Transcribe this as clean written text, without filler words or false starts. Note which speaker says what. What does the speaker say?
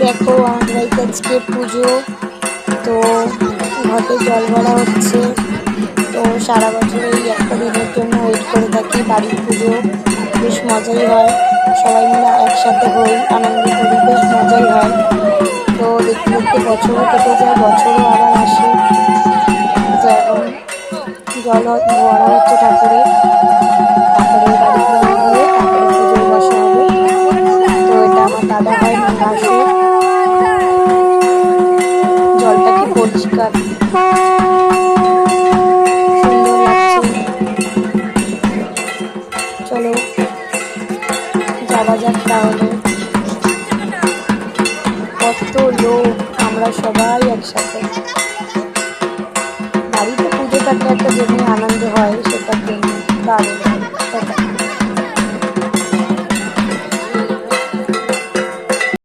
Speaker 1: দেখো আমাদের বাড়িতে আজকে পুজো, তো ঘটে জল ভরা হচ্ছে। তো সারা বছর এই একটা দিনের জন্য ওয়েট করে থাকি। বাড়ির পুজো বেশ মজাই হয়, সবাই মিলে একসাথে হই, আনন্দ করি, বেশ মজাই হয়। তো দেখতে দেখতে বছরও কেটে যায়, বছরও আবার আসে। তো এখন জল ভরা হচ্ছে ঠাকুরের, তারপরে বাড়িতে নিয়ে তারপরে পুজোয় বসা হবে। তো এটা আমার দাদা হয়, মানে ভাসুর। জলটা কি পরিষ্কার, সুন্দর লাগছে। চলো যাওয়া যাক তাহলে। কত লোক, আমরা সবাই একসাথে। বাড়িতে পুজো থাকলে একটা জিনিস